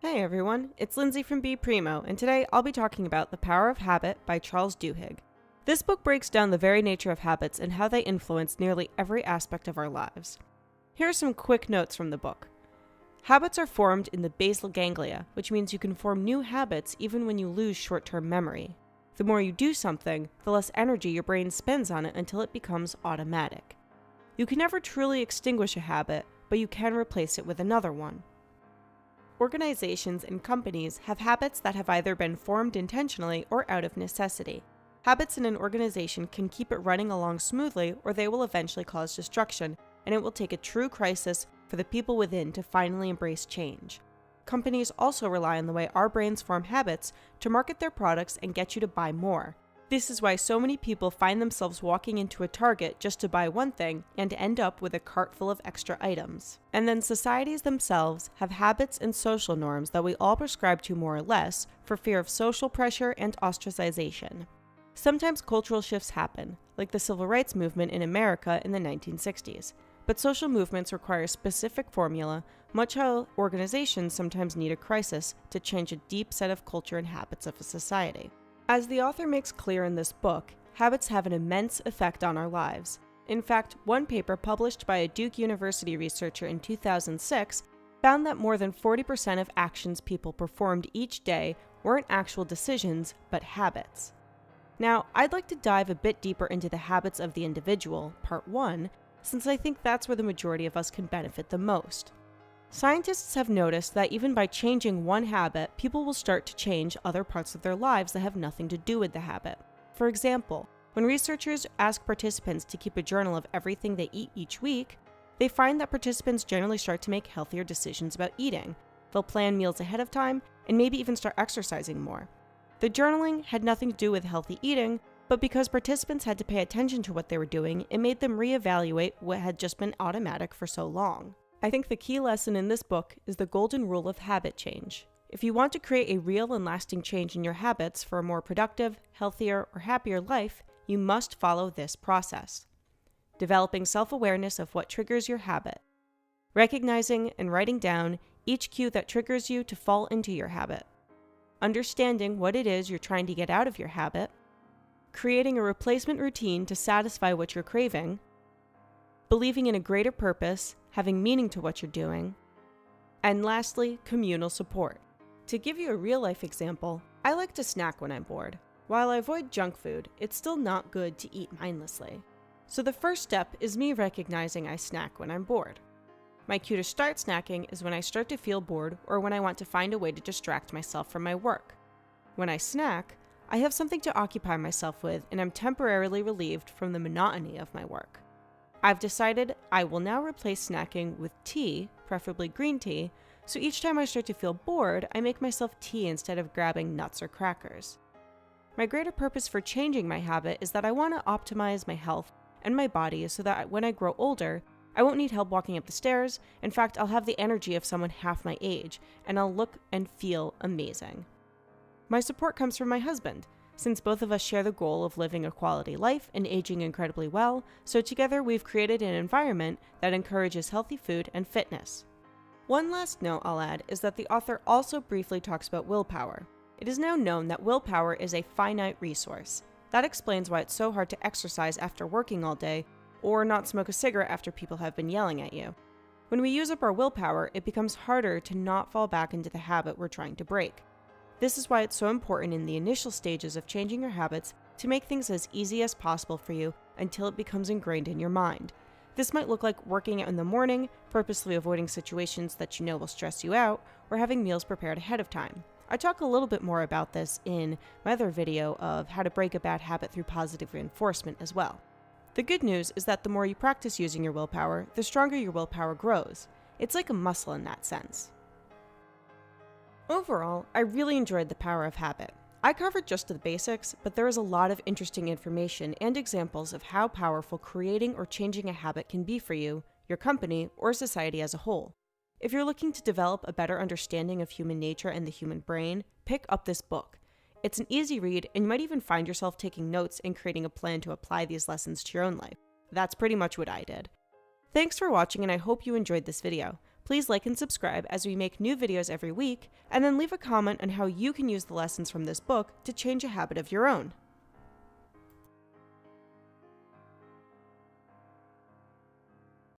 Hey everyone, it's Lindsay from BePrimo, and today I'll be talking about The Power of Habit by Charles Duhigg. This book breaks down the very nature of habits and how they influence nearly every aspect of our lives. Here are some quick notes from the book. Habits are formed in the basal ganglia, which means you can form new habits even when you lose short-term memory. The more you do something, the less energy your brain spends on it until it becomes automatic. You can never truly extinguish a habit, but you can replace it with another one. Organizations and companies have habits that have either been formed intentionally or out of necessity. Habits in an organization can keep it running along smoothly, or they will eventually cause destruction, and it will take a true crisis for the people within to finally embrace change. Companies also rely on the way our brains form habits to market their products and get you to buy more. This is why so many people find themselves walking into a Target just to buy one thing and end up with a cart full of extra items. And then societies themselves have habits and social norms that we all prescribe to more or less for fear of social pressure and ostracization. Sometimes cultural shifts happen, like the civil rights movement in America in the 1960s. But social movements require a specific formula, much how organizations sometimes need a crisis to change a deep set of culture and habits of a society. As the author makes clear in this book, habits have an immense effect on our lives. In fact, one paper published by a Duke University researcher in 2006 found that more than 40% of actions people performed each day weren't actual decisions, but habits. Now, I'd like to dive a bit deeper into the habits of the individual, part 1, since I think that's where the majority of us can benefit the most. Scientists have noticed that even by changing one habit, people will start to change other parts of their lives that have nothing to do with the habit. For example, when researchers ask participants to keep a journal of everything they eat each week, they find that participants generally start to make healthier decisions about eating. They'll plan meals ahead of time and maybe even start exercising more. The journaling had nothing to do with healthy eating, but because participants had to pay attention to what they were doing, it made them reevaluate what had just been automatic for so long. I think the key lesson in this book is the golden rule of habit change. If you want to create a real and lasting change in your habits for a more productive, healthier, or happier life, you must follow this process. Developing self-awareness of what triggers your habit. Recognizing and writing down each cue that triggers you to fall into your habit. Understanding what it is you're trying to get out of your habit. Creating a replacement routine to satisfy what you're craving. Believing in a greater purpose, having meaning to what you're doing, and lastly, communal support. To give you a real-life example, I like to snack when I'm bored. While I avoid junk food, it's still not good to eat mindlessly. So the first step is me recognizing I snack when I'm bored. My cue to start snacking is when I start to feel bored or when I want to find a way to distract myself from my work. When I snack, I have something to occupy myself with and I'm temporarily relieved from the monotony of my work. I've decided I will now replace snacking with tea, preferably green tea, so each time I start to feel bored, I make myself tea instead of grabbing nuts or crackers. My greater purpose for changing my habit is that I want to optimize my health and my body so that when I grow older, I won't need help walking up the stairs. In fact, I'll have the energy of someone half my age, and I'll look and feel amazing. My support comes from my husband, since both of us share the goal of living a quality life and aging incredibly well, so together we've created an environment that encourages healthy food and fitness. One last note I'll add is that the author also briefly talks about willpower. It is now known that willpower is a finite resource. That explains why it's so hard to exercise after working all day, or not smoke a cigarette after people have been yelling at you. When we use up our willpower, it becomes harder to not fall back into the habit we're trying to break. This is why it's so important in the initial stages of changing your habits to make things as easy as possible for you until it becomes ingrained in your mind. This might look like working out in the morning, purposely avoiding situations that you know will stress you out, or having meals prepared ahead of time. I talk a little bit more about this in my other video of how to break a bad habit through positive reinforcement as well. The good news is that the more you practice using your willpower, the stronger your willpower grows. It's like a muscle in that sense. Overall, I really enjoyed The Power of Habit. I covered just the basics, but there is a lot of interesting information and examples of how powerful creating or changing a habit can be for you, your company, or society as a whole. If you're looking to develop a better understanding of human nature and the human brain, pick up this book. It's an easy read, and you might even find yourself taking notes and creating a plan to apply these lessons to your own life. That's pretty much what I did. Thanks for watching, and I hope you enjoyed this video. Please like and subscribe as we make new videos every week, and then leave a comment on how you can use the lessons from this book to change a habit of your own.